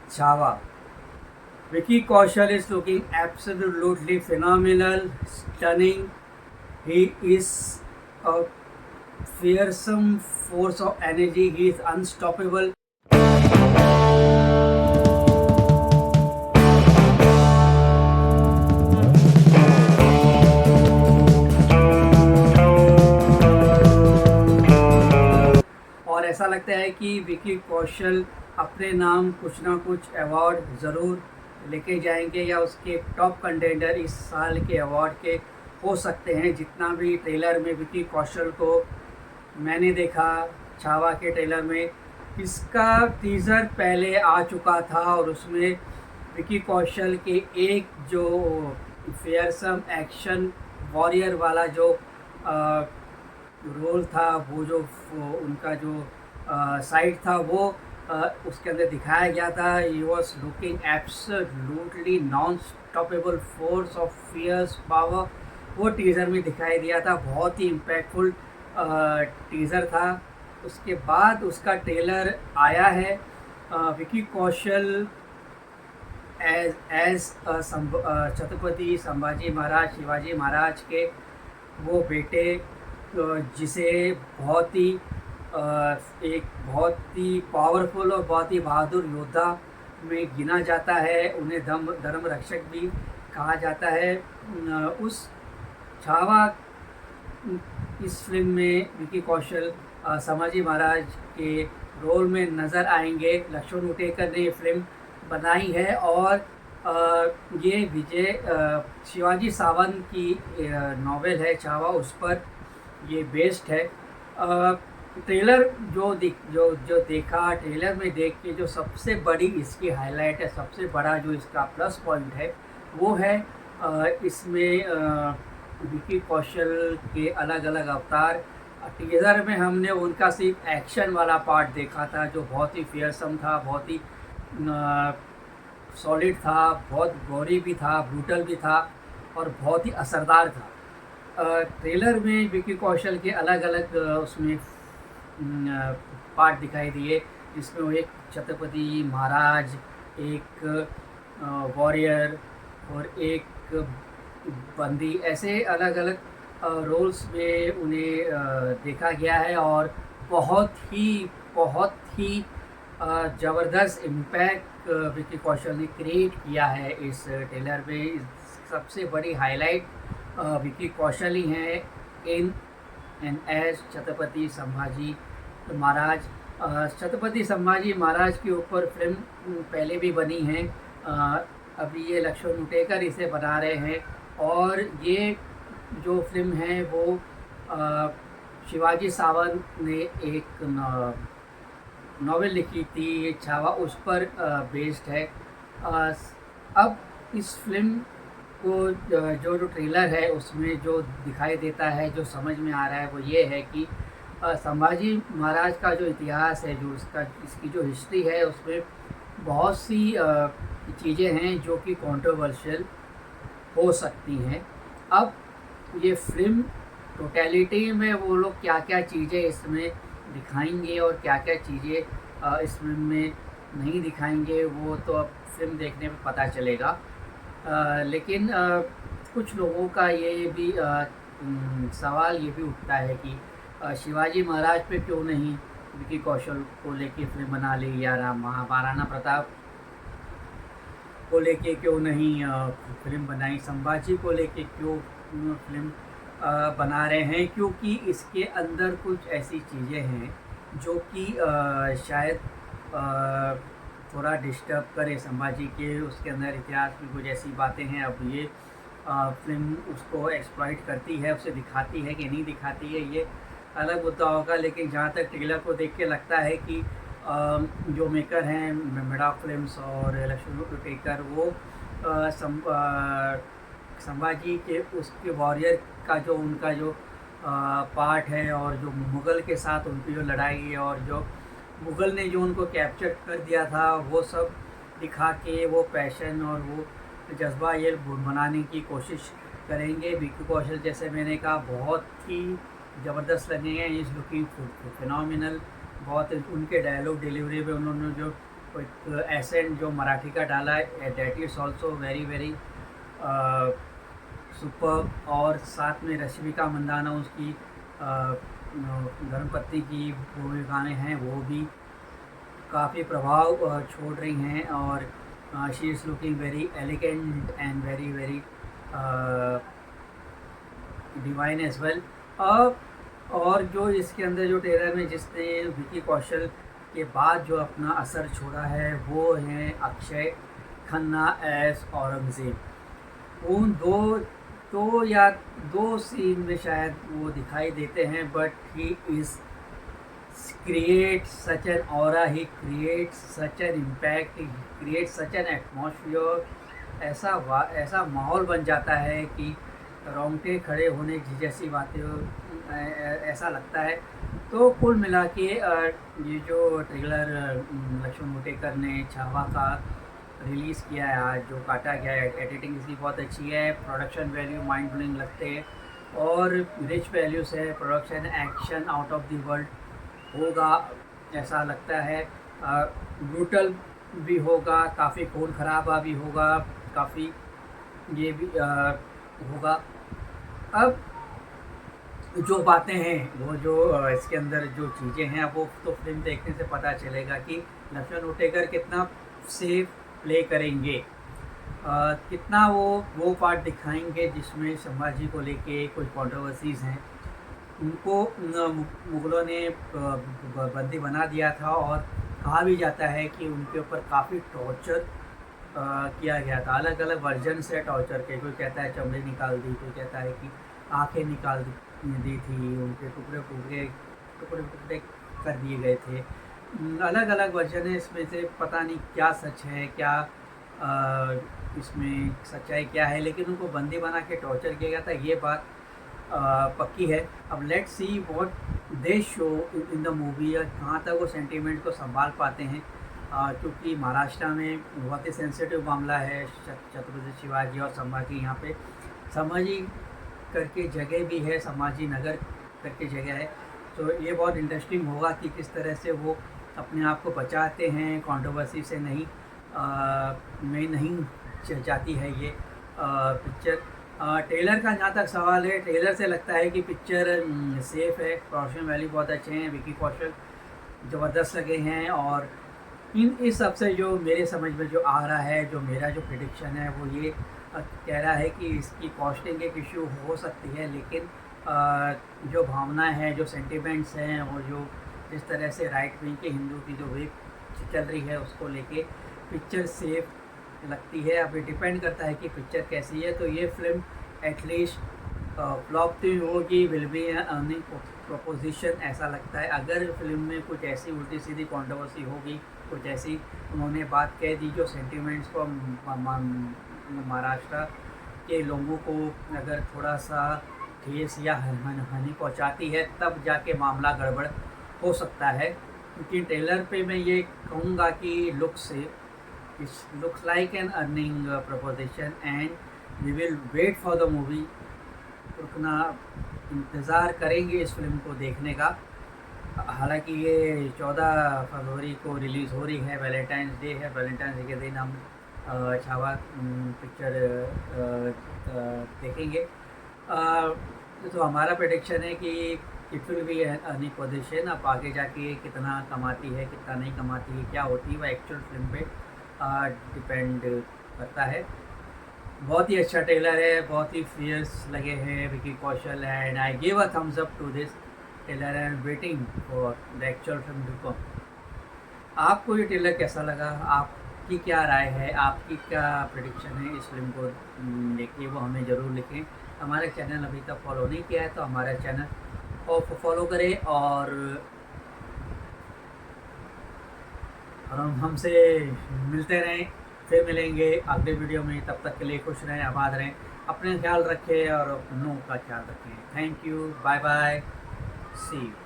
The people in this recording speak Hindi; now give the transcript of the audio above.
Java. Vicky Kaushal is looking absolutely phenomenal, stunning. He is a fearsome force of energy. He is unstoppable. और ऐसा लगता है कि विकी कौशल अपने नाम कुछ ना कुछ अवार्ड ज़रूर लेके जाएंगे या उसके टॉप कंटेंडर इस साल के अवार्ड के हो सकते हैं। जितना भी ट्रेलर में विकी कौशल को मैंने देखा, छावा के ट्रेलर में इसका टीज़र पहले आ चुका था और उसमें विकी कौशल के एक जो फेयरसम एक्शन वॉरियर वाला जो रोल था, उनका जो साइड था वो उसके अंदर दिखाया गया था। He was looking absolutely non stoppable force of fierce power, वो टीज़र में दिखाई दिया था। बहुत ही इम्पैक्टफुल टीज़र था। उसके बाद उसका ट्रेलर आया है। विकी कौशल एज छत्रपति संभाजी महाराज, शिवाजी महाराज के वो बेटे, जिसे एक बहुत ही पावरफुल और बहुत ही बहादुर योद्धा में गिना जाता है। उन्हें धर्म रक्षक भी कहा जाता है। उस छावा इस फिल्म में विकी कौशल संभाजी महाराज के रोल में नज़र आएंगे। लक्ष्मण उटेकर ने ये फिल्म बनाई है और ये शिवाजी सावंत की नॉवेल है छावा, उस पर ये बेस्ड है। ट्रेलर जो देखा, ट्रेलर में देख के जो सबसे बड़ी इसकी हाईलाइट है, सबसे बड़ा जो इसका प्लस पॉइंट है वो है इसमें विकी कौशल के अलग अलग अवतार। टीज़र में हमने उनका सिर्फ एक्शन वाला पार्ट देखा था जो बहुत ही फियरसम था, बहुत ही सॉलिड था, बहुत गोरी भी था, ब्रूटल भी था और बहुत ही असरदार था। ट्रेलर में विकी कौशल के अलग अलग उसमें पार्ट दिखाई दिए, जिसमें वो एक छत्रपति महाराज, एक वॉरियर और एक बंदी, ऐसे अलग अलग रोल्स में उन्हें देखा गया है और बहुत ही ज़बरदस्त इम्पैक्ट विकी कौशल ने क्रिएट किया है इस ट्रेलर में। सबसे बड़ी हाईलाइट विकी कौशल ही हैं in and as Chhatrapati Sambhaji Maharaj. Chhatrapati Sambhaji Maharaj के ऊपर फिल्म पहले भी बनी है। अभी ये लक्ष्मण उटेकर इसे बना रहे हैं और ये जो फिल्म है वो शिवाजी सावंत ने एक नॉवेल लिखी थी छावा, उस पर बेस्ड है। अब इस फिल्म को जो ट्रेलर है उसमें जो दिखाई देता है, जो समझ में आ रहा है वो ये है कि संभाजी महाराज का जो इतिहास है, जो इसकी जो हिस्ट्री है, उसमें बहुत सी चीज़ें हैं जो कि कंट्रोवर्शियल हो सकती हैं। अब ये फिल्म टोटलिटी में वो लोग क्या क्या चीज़ें इसमें दिखाएंगे और क्या क्या चीज़ें इस फिल्म में नहीं दिखाएंगे, वो तो अब फिल्म देखने में पता चलेगा। लेकिन कुछ लोगों का ये भी सवाल ये भी उठता है कि शिवाजी महाराज पे क्यों नहीं विकी कौशल को लेके फिल्म बना ली, या महाराणा प्रताप को लेके क्यों नहीं फिल्म बनाई, संभाजी को लेके क्यों फिल्म बना रहे हैं, क्योंकि इसके अंदर कुछ ऐसी चीज़ें हैं जो कि शायद थोड़ा डिस्टर्ब करे संभाजी के। उसके अंदर इतिहास की कुछ ऐसी बातें हैं। अब ये फिल्म उसको एक्सप्लॉइट करती है, उसे दिखाती है कि नहीं दिखाती है, ये अलग मुद्दा होगा। लेकिन जहाँ तक ट्रेलर को देख के लगता है कि जो मेकर हैं मेडा फिल्म्स और लक्ष्मण उटेकर, वो संभाजी के उसके वॉरियर का जो उनका जो पार्ट है और जो मुग़ल के साथ उनकी जो लड़ाई है और जो मुग़ल ने जो उनको कैप्चर कर दिया था, वो सब दिखा के वो पैशन और वो जज्बा ये बनाने की कोशिश करेंगे। विकी कौशल, जैसे मैंने कहा, बहुत ही ज़बरदस्त लगेंगे। Is looking phenomenal. बहुत उनके डायलॉग डिलीवरी में उन्होंने जो एक एसेंट जो मराठी का डाला है, that is also very very super. और साथ में रश्मिका मंदाना उसकी धर्मपत्नी की भूमिकाएँ हैं, वो भी काफ़ी प्रभाव छोड़ रही हैं। और she is looking very elegant and very very divine as well. और जो इसके अंदर जो ट्रेलर में जिसने विकी कौशल के बाद जो अपना असर छोड़ा है वो हैं अक्षय खन्ना एज औरंगज़ेब। उन दो या दो सीन में शायद वो दिखाई देते हैं, but he is creates such an aura, he creates such an impact, he creates such an atmosphere। ऐसा माहौल बन जाता है कि रोंगटे खड़े होने जैसी बातें ऐसा लगता है। तो कुल मिला के ये जो ट्रेलर लक्ष्मण मुटेकर ने छावा का रिलीज़ किया है आज, जो काटा गया है, एडिटिंग इसकी बहुत अच्छी है, प्रोडक्शन वैल्यू माइंड ब्लोइंग लगते हैं और रिच वैल्यूज़ है, production action out of the world होगा ऐसा लगता है। ब्रूटल भी होगा, काफ़ी खून खराबा भी होगा, काफ़ी ये भी होगा। अब जो बातें हैं वो जो इसके अंदर जो चीज़ें हैं वो तो फिल्म देखने से पता चलेगा कि लक्ष्मण मुटेकर कितना सेफ प्ले करेंगे, कितना वो पार्ट दिखाएंगे जिसमें संभाजी को लेके कोई कंट्रोवर्सीज़ हैं। उनको मुग़लों ने बंदी बना दिया था और कहा भी जाता है कि उनके ऊपर काफ़ी टॉर्चर किया गया था। अलग अलग वर्जन्स है टॉर्चर के, कोई कहता है चमड़ी निकाल दी, कोई कहता है कि आंखें निकाल दी थी, उनके टुकड़े कर दिए गए थे। अलग अलग वर्जन है, इसमें से पता नहीं क्या सच है, क्या इसमें सच्चाई क्या है, लेकिन उनको बंदी बना के टॉर्चर किया गया था, ये बात पक्की है। अब let's see what they show in the movie, या कहाँ तक वो सेंटीमेंट को संभाल पाते हैं, क्योंकि महाराष्ट्र में बहुत ही सेंसिटिव मामला है छत्रपति शिवाजी और संभाजी। यहाँ पे संभाजी करके जगह भी है, संभाजी नगर करके जगह है। तो ये बहुत इंटरेस्टिंग होगा कि किस तरह से वो अपने आप को बचाते हैं, कंट्रोवर्सी से नहीं में नहीं जाती है ये पिक्चर। ट्रेलर का जहाँ तक सवाल है, ट्रेलर से लगता है कि पिक्चर सेफ़ है, प्रोडक्शन वैल्यू बहुत अच्छे हैं, विकी कौशल ज़बरदस्त लगे हैं। और इस सब से जो मेरे समझ में जो आ रहा है, जो मेरा जो प्रेडिक्शन है वो ये कह रहा है कि इसकी कॉस्टिंग एक इशू हो सकती है, लेकिन जो भावनाएं हैं, जो सेंटिमेंट्स हैं और जो जिस तरह से राइट विंग के हिंदू की जो वेव चल रही है उसको लेके पिक्चर सेफ लगती है। अब ये डिपेंड करता है कि पिक्चर कैसी है। तो ये फिल्म एटलीस्ट फ्लॉप तो होगी, विल बी अर्निंग प्रोपोजिशन ऐसा लगता है। अगर फिल्म में कुछ ऐसी उल्टी सीधी कंट्रोवर्सी होगी, कुछ ऐसी उन्होंने बात कह दी जो सेंटिमेंट्स को महाराष्ट्र के लोगों को अगर थोड़ा सा ठेस या हानि पहुंचाती है, तब जाके मामला गड़बड़ हो सकता है। क्योंकि ट्रेलर पे मैं ये कहूँगा कि लुक से it looks like an earning proposition and we will wait for the movie. रुकना इंतज़ार करेंगे इस फिल्म को देखने का। हालांकि ये 14 फरवरी को रिलीज़ हो रही है, वैलेंटाइंस डे है, वैलेंटाइंस डे के दिन हम छावा पिक्चर देखेंगे। तो हमारा प्रेडिक्शन है कि it will be earning position. अब आगे जाके कितना कमाती है, कितना नहीं कमाती है, क्या होती है, वह एक्चुअल फिल्म पे डिपेंड करता है। बहुत ही अच्छा ट्रेलर है, बहुत ही फियर्स लगे हैं Vicky Kaushal and I give a thumbs up to this trailer and waiting for the actual film to come. आपको ये ट्रेलर कैसा लगा, आपकी क्या राय है, आपकी क्या प्रेडिक्शन है इस फिल्म को लेके, वो हमें ज़रूर लिखें। हमारे चैनल अभी तक फॉलो नहीं किया है तो हमारा चैनल को फॉलो करें और हम हमसे मिलते रहें। फिर मिलेंगे अगले वीडियो में, तब तक के लिए खुश रहें, आबाद रहें, अपने ख्याल रखें और अपनों का ख्याल रखें। Thank you, bye bye, see you.